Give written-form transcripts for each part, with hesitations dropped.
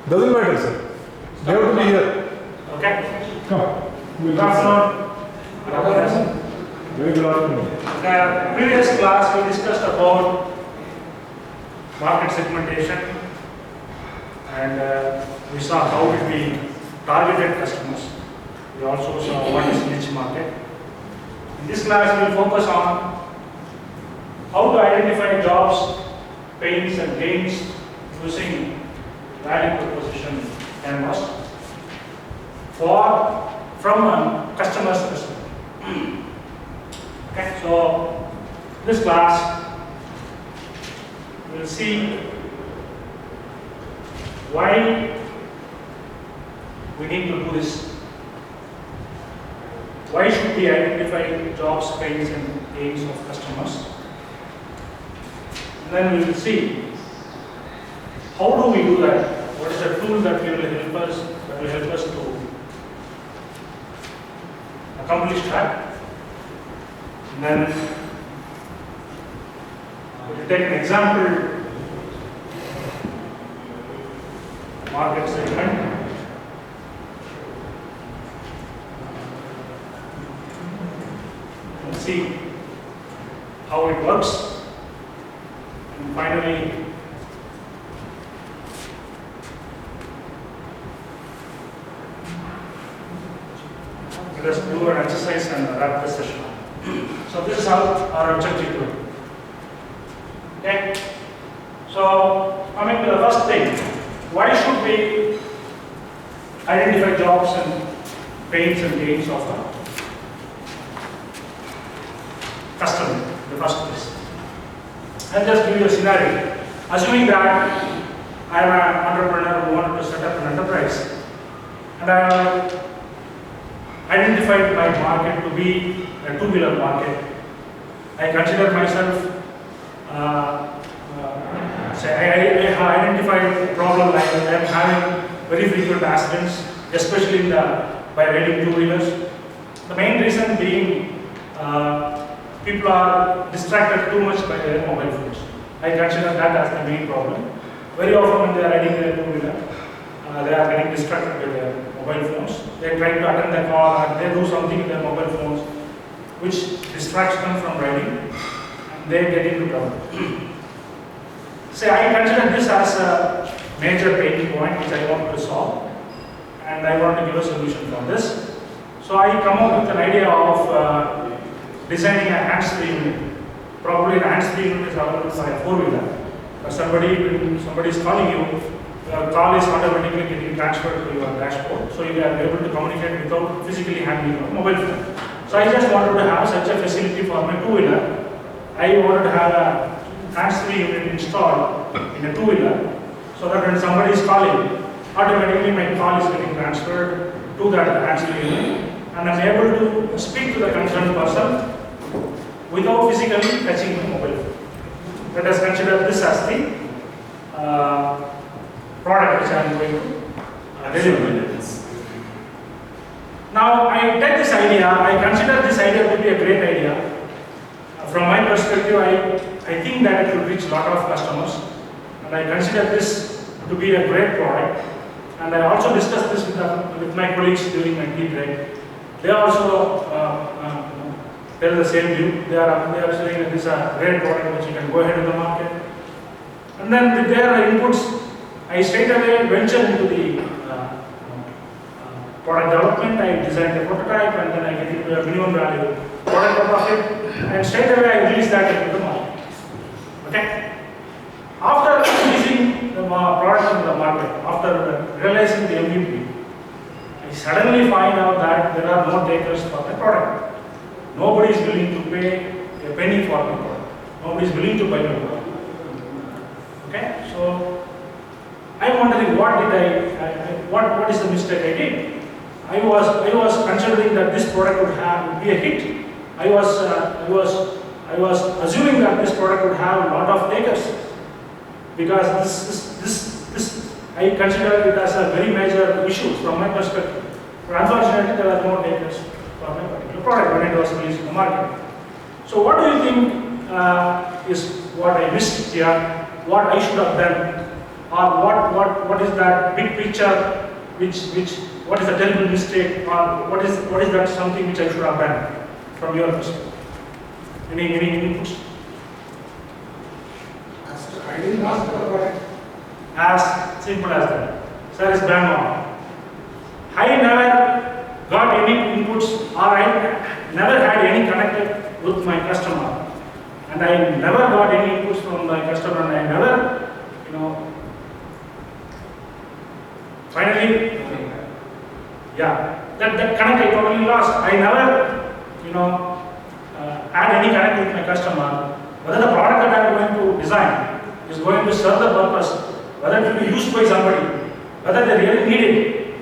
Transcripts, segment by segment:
Doesn't matter, sir. They have to be here. Okay. Come. Good afternoon. Very good afternoon. In the previous class, we discussed about market segmentation, and we saw how we targeted customers. We also saw what is niche market. In this class, we will focus on how to identify jobs, pains, and gains using value proposition canvas from a customer's perspective. Okay, so this class we will see why we need to do this. Why should we identify jobs, pains, and gains of customers? And then we will see how do we do that. What is the tool that will help us to accomplish that? And then we will take an example market segment. And see how it works. And finally, let us do an exercise and wrap the session. So this is how our objective will be. Okay? So coming to the first thing, why should we identify jobs and pains and gains of a customer in the first place? I'll just give you a scenario. Assuming that I am an entrepreneur who wanted to set up an enterprise, and I identified my market to be a two-wheeler market. I consider myself, I identified a problem like I am having very frequent accidents, especially by riding two-wheelers. The main reason being people are distracted too much by their mobile phones. I consider that as the main problem. Very often when they are riding their two-wheeler, they are getting distracted by their mobile phones. They try to attend the call and they do something with their mobile phones which distracts them from riding and they get into trouble. So I consider this as a major pain point which I want to solve and I want to give a solution for this. So I come up with an idea of designing a hands-free unit. Probably the hands-free unit is available for a four-wheeler. But when somebody is calling you, your call is automatically getting transferred to your dashboard, so you are able to communicate without physically handling your mobile phone. So I just wanted to have such a facility for my two-wheeler. I wanted to have a hands-free unit installed in a two-wheeler, so that when somebody is calling, automatically my call is getting transferred to that hands-free unit, and I'm able to speak to the concerned person without physically touching my mobile phone. Let us consider this as the product which I am going to deliver. Now I take this idea, I consider this idea to be a great idea. From my perspective, I think that it will reach a lot of customers, and I consider this to be a great product. And I also discussed this with my colleagues during my tea break. They also tell the same view. They are saying that this is a great product which you can go ahead in the market. And then with their inputs, I straight away venture into the product development. I design the prototype and then I get into a minimum value product of it, and straight away I release that into the market. Okay? After releasing the product into the market, after realizing the MVP, I suddenly find out that there are no takers for the product. Nobody is willing to pay a penny for the product. Nobody is willing to buy the product. Okay? So I'm wondering what is the mistake I did? I was considering that this product would be a hit. I was assuming that this product would have a lot of takers because this I consider it as a very major issue from my perspective. But unfortunately, there are no takers for my particular product when it was released in the market. So what do you think is what I missed here? What I should have done or what is that big picture, what is the terrible mistake, or what is that something which I should have done from your perspective? Any inputs? I didn't ask for that. As simple as that. Sir is bang on. I never got any inputs, or I never had any connected with my customer, and I never got any inputs from my customer, and I never, finally, yeah, that connect I totally lost. I never, had any connect with my customer, whether the product that I am going to design is going to serve the purpose, whether it will be used by somebody, whether they really need it,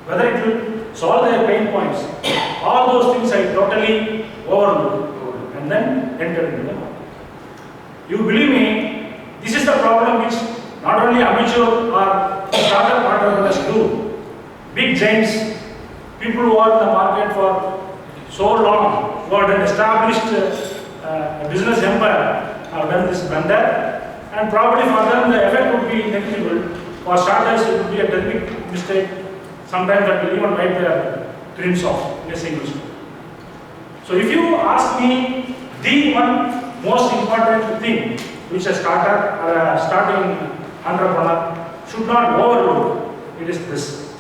whether it will solve their pain points. All those things I totally overlooked and then entered into the market. You believe me, this is the problem which not only amateur or startup entrepreneurs do. Big giants, people who are in the market for so long, who have an established business empire, have done this blunder, and probably for them the effect would be negligible. For starters, it would be a terrific mistake. Sometimes that will even wipe their dreams off in a single step. So if you ask me, the one most important thing which a starter or a starting entrepreneur should not overlook, it is this.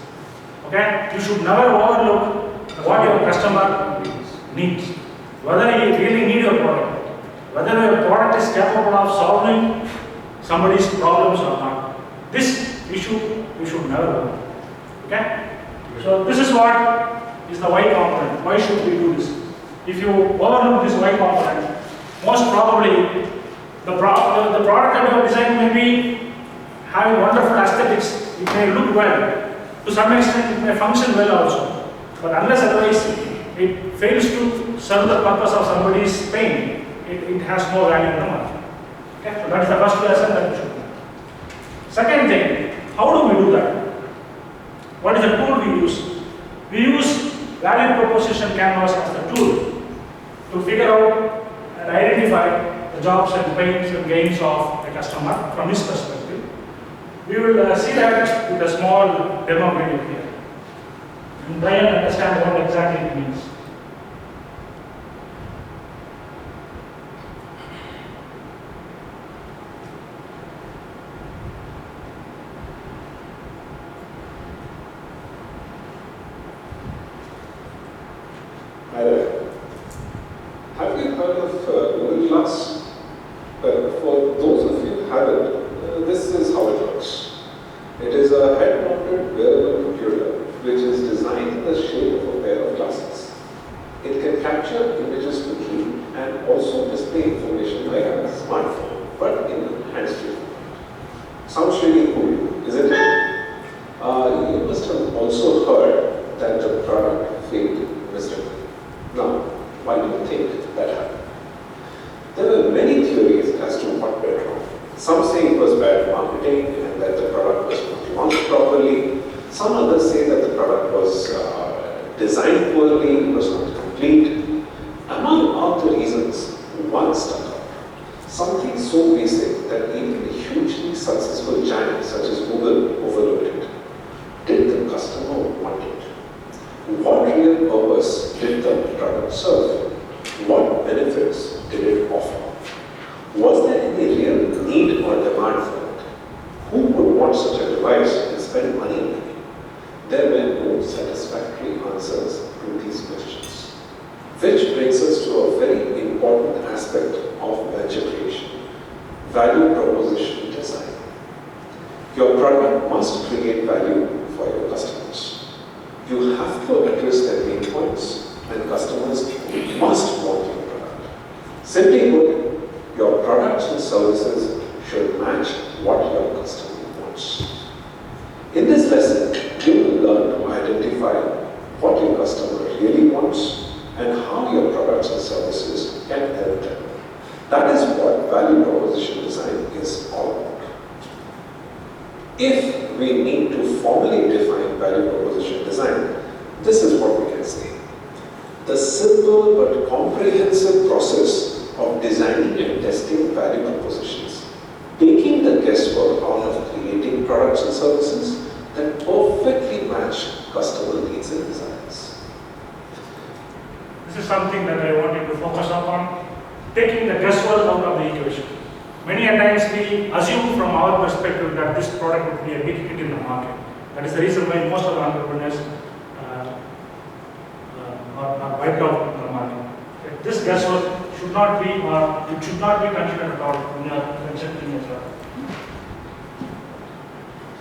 Okay? You should never overlook what your customer needs. Whether he really needs your product, whether your product is capable of solving somebody's problems or not. This issue you should never overlook. Okay? So this is what is the Y component. Why should we do this? If you overlook this Y component, most probably the product that you have designed may be having wonderful aesthetics. It may look well. To some extent, it may function well also. But unless otherwise it fails to serve the purpose of somebody's pain, it has no value in the market. Okay? So that is the first lesson that we should learn. Second thing, how do we do that? What is the tool we use? We use value proposition canvas as the tool to figure out and identify the jobs and pains and gains of the customer from his perspective. We will see that with a small demo video here and try and understand what exactly it means. Hi there. Have you heard of Google Glass? Well, for those of you who haven't, this is how it looks. It is a head-mounted wearable computer which is designed in the shape of a pair of glasses. It can capture images quickly and also display information like a smartphone, but in a hands-free format. Sounds really cool, isn't it? You must have also heard that the product failed miserably. Now, why do you think that happened? There were many theories as to what went wrong. Some say it was bad marketing and that the product was not launched properly. Some others say that the product was designed poorly, was not complete. Among all the reasons, one stuck out. Something so basic that even a hugely successful giant such as Google overlooked it. Did the customer want it? What real purpose did the product serve? What benefits did it offer? Was there any real need or demand for it? Who would want such a device and spend money on it? There were no satisfactory answers to these questions. Which brings us to a very important aspect of venture creation: value proposition design. Your product must create value for your customers. You have to address their pain points, and customers must want your product. Simply put, your products and services should match what your customer wants. In this lesson, you will learn to identify what your customer really wants and how your products and services can help them. That is what value proposition design is all about. If we need to formally define value proposition design, this is what we can say. The simple but comprehensive process of designing and testing value propositions, taking the guesswork out of creating create products and services that perfectly match customer needs and desires. This is something that I wanted to focus upon, taking the guesswork out of the equation. Many a times we assume from our perspective that this product would be a big hit in the market. That is the reason why most of the entrepreneurs are wiped out in the market. Okay. This guesswork should not be, or it should not be considered at all when you are concepting a product.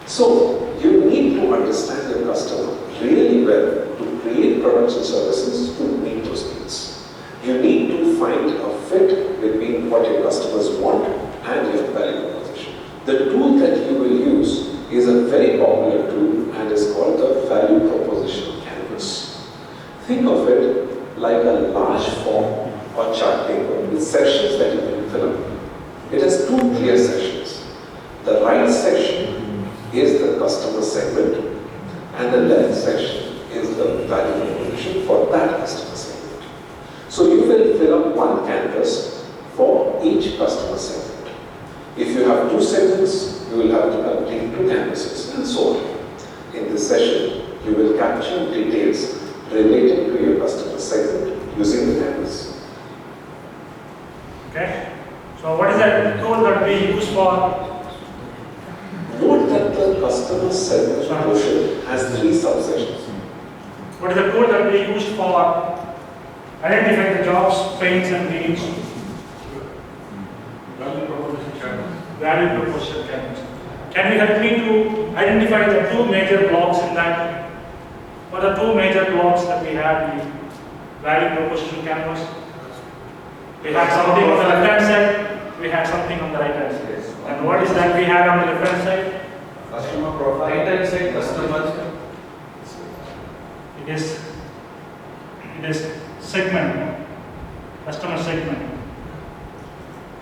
So, you need to understand your customer really well to create products and services to meet those needs. You need to find a fit between what your customers want and your value proposition. The tool that you will use is a very popular tool and is called the value proposition canvas. Think of it like a large form or chart paper with sections that you can fill up. It has two clear sections. The right section is the customer segment and the left section is the value proposition for that customer segment. So you will fill up one canvas for each customer segment. If you have two segments, you will have to complete two canvases and so on. In this session, you will capture details related to your customer segment using the canvas. Okay. So what is the tool that we use for? Note that the customer segment portion has three subsections. What is the tool that we use for identifying the jobs, pains and gains? Value proposition canvas. Value proposition canvas. Can you help me to identify the two major blocks in that? What are the two major blocks that we have in value proposition canvas? We have something on the left hand side, we have something on the right hand side. And what is that we have on the left hand side? Customer profile. Right hand side customer. It is segment, customer segment.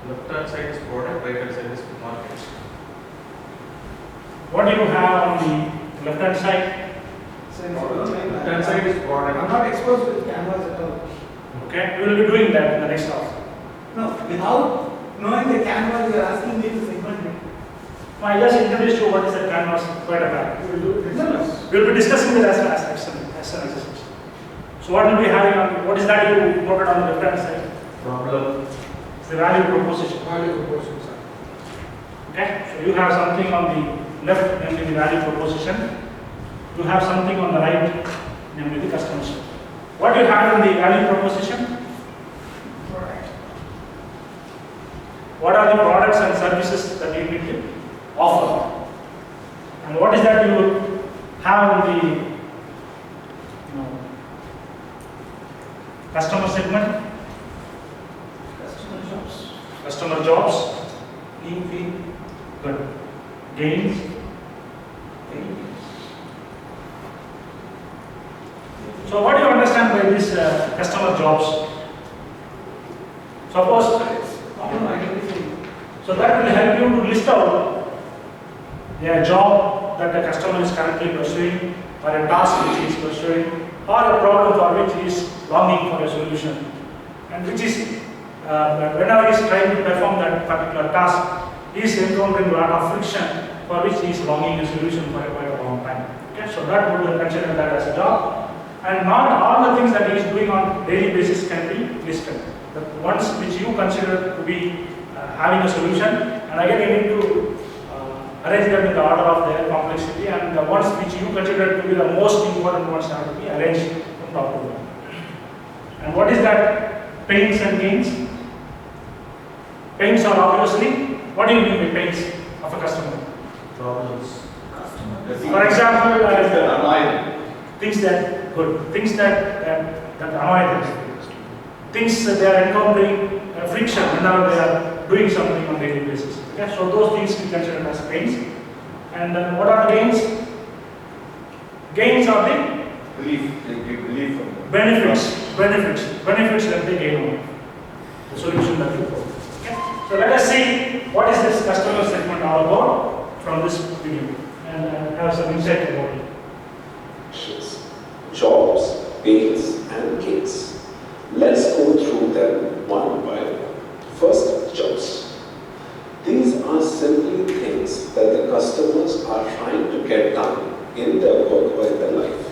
Left hand side is product, right hand side is market. What do you have on the left hand side? Left hand side is I'm product. not exposed to the canvas at all. Okay, we will be doing that in the next class. No, without knowing the canvas, you are asking me to segment it. I just introduced you what is the canvas quite a bit. You will do it. No. We will be discussing that as an exercise. So what will be having on, what is that you noted on the left hand side? Problem. It's the value proposition. Value proposition, sir. Okay, so you have something on the left, namely the value proposition. You have something on the right, namely the customer service. What do you have in the value proposition? Product. What are the products and services that you need to offer? And what is that you have in the customer segment? Customer jobs. Customer jobs. Lean fee. Good. Gains. So what do you understand by this customer jobs? Suppose, Problem identifying. so that will help you to list out a job that the customer is currently pursuing, or a task which he is pursuing, or a problem for which he is longing for a solution, and which is whenever he is trying to perform that particular task, he is encountering a lot of friction for which he is longing a solution for quite a long time. Okay, so that would consider that as a job, and not all the things that he is doing on daily basis can be listed. The ones which you consider to be having a solution, and again you need to arrange them in the order of their complexity, and the ones which you consider to be the most important ones have to be arranged from top to bottom. And what is that? Pains and gains. Pains are obviously, what do you mean by pains of a customer? Problems. For example, Annoying. things that good, things that annoy them, things that they are encountering friction whenever they are doing something on a daily basis. Okay, so those things we consider as pains. And then what are the gains? Gains are the Relief. They give relief from them. benefits that they gain on the solution that you provide. Okay, so let us see what is this customer segment all about from this video, and have some insight about it. Jobs, pains, and gains. Let's go through them one by one. First, jobs. These are simply things that the customers are in their work or in their life.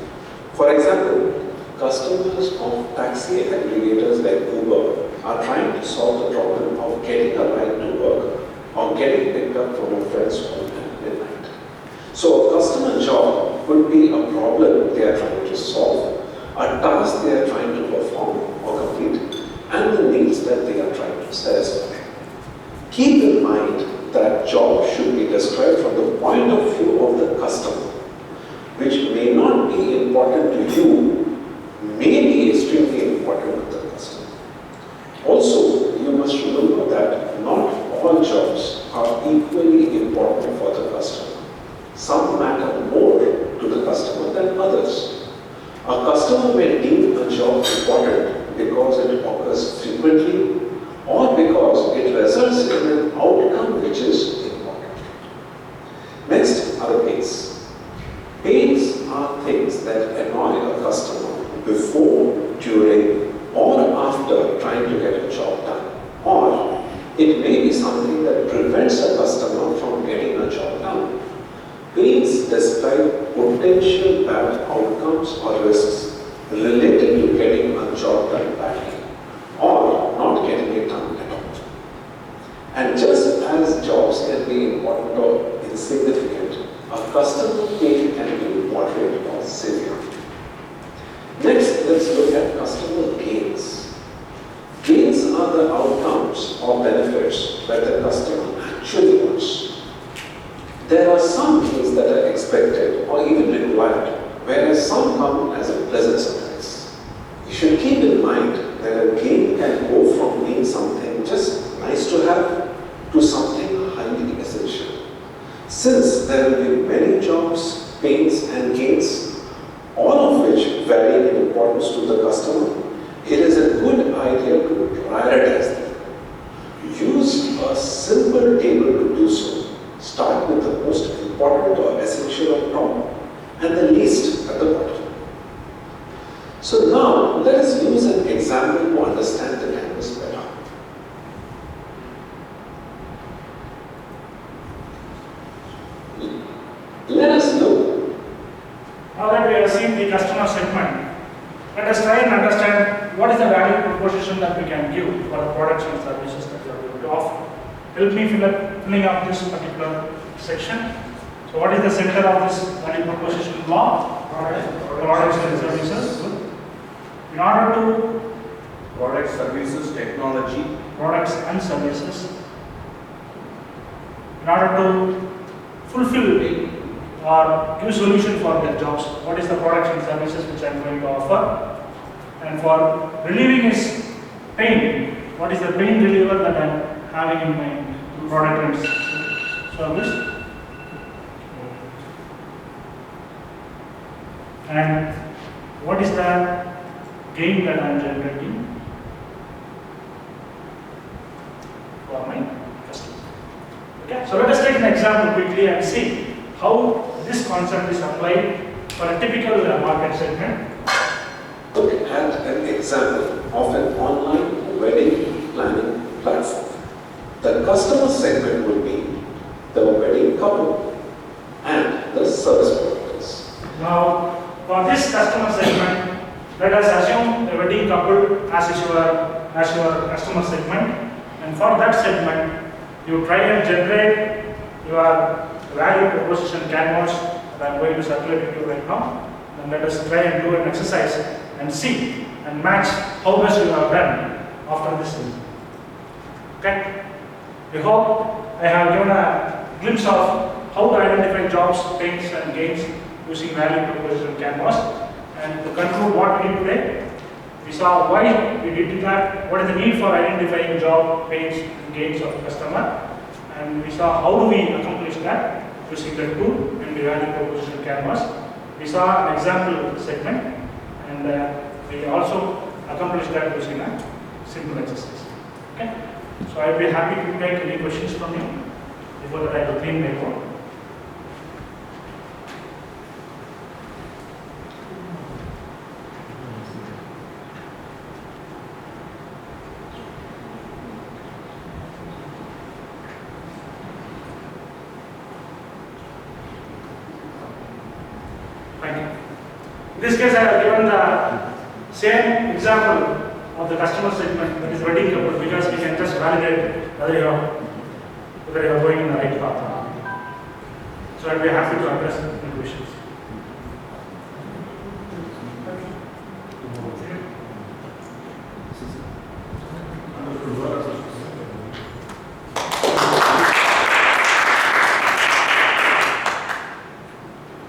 For example, customers of taxi aggregators like Uber are trying to solve the problem of getting a ride to work or getting picked up from a friend's home at midnight. So a customer job could be a problem they are trying to solve, a task they are trying to perform or complete, and the needs that they are trying to satisfy. Keep in mind that job should be described from the point of view of the customer, which may not be important to you, may be extremely important to the customer. Also, you must remember that not all jobs are equally important for the customer. Some matter more to the customer than others. A customer may deem a job important because it occurs frequently or because it results in an outcome which is important. Next are the pains. Pains are things that annoy a customer before, during, or after trying to get a job done. Or it may be something that prevents a customer from getting a job done. Pains describe potential bad outcomes or risks related to getting a job done badly or not getting it done at all. And just as jobs can be important or insignificant, a customer pain can be moderate or severe. Next, let's look at customer gains. Gains are the outcomes or benefits that the customer actually wants. There are some gains that are expected or even required, whereas some come as a pleasant surprise. You should keep in mind that a gain can go from being something just nice to have to something highly essential. Since there will be many jobs, pains and gains, all of which vary in importance to the customer, it is a good idea to prioritize them. Use a simple table to do so. Start with the most important or essential at top and the least at the bottom. So now, let us use an example to understand the canvas better. Let us know. Now that we have seen the customer segment, let us try and understand what is the value proposition that we can give for the products and services that we are going to offer. Help me filling up this particular section. So what is the center of this value proposition block? Products and services. In order to Products, services, technology. products and services, in order to fulfill or give solution for their jobs, what is the products and services which I am going to offer? And for relieving his pain, what is the pain reliever that I am having in my product and service? And what is the gain that I am generating for my customer? Okay, so let us take an example quickly and see how this concept is applied for a typical market segment. Look at an example of an online wedding planning platform. The customer segment would be the wedding couple and the service providers. Now, for this customer segment, let us assume a wedding couple as your customer segment, and for that segment, you try and generate your value proposition canvas that I am going to circulate to you right now. Then let us try and do an exercise and see and match how much you have done after this thing. Okay? We hope I have given a glimpse of how to identify jobs, pains and gains using value proposition canvas. And to conclude what we did today, we saw why we did that, what is the need for identifying job, pains and gains of the customer, and we saw how do we accomplish that using the tool and the value proposition canvas. We saw an example segment, and we also accomplished that using a simple exercise. Okay? So I will be happy to take any questions from you before that I will clean my board. In this case, I have given the same example of the customer segment, that is wedding couple, because we can just validate whether you are going in the right path. So I'd be happy to address any questions.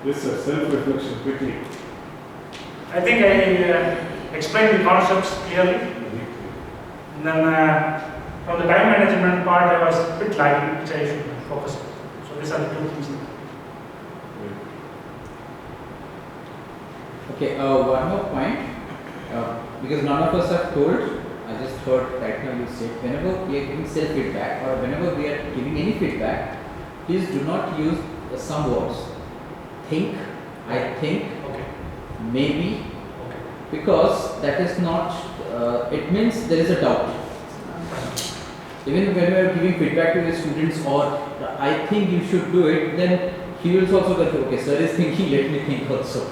Yes, sir. Self-reflection quickly. I think I explained the concepts clearly. And then from the time management part, I was a bit lagging, which I should focus on. So these are the two things. Okay, one more point. Because none of us have told, I just heard right now you said, whenever we are giving self-feedback or whenever we are giving any feedback, please do not use some words. Think, I think, Okay. maybe, Okay. because that is not, it means there is a doubt. Even when we are giving feedback to the students or I think you should do it, then he will also go, okay, sir is thinking, let me think also.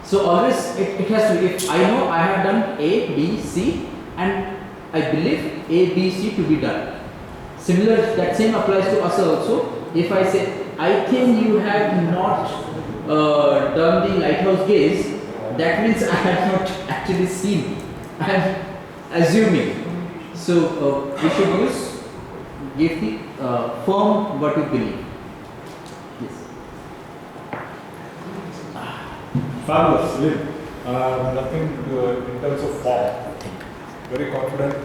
So always it has to be, if I know I have done A, B, C and I believe A, B, C to be done. Similar, that same applies to us also. If I say, I think you have not done the lighthouse gaze, that means I have not actually seen. I am assuming. So we should give the firm what you believe. Yes. Fabulous, Lynn. Nothing in terms of form. Very confident.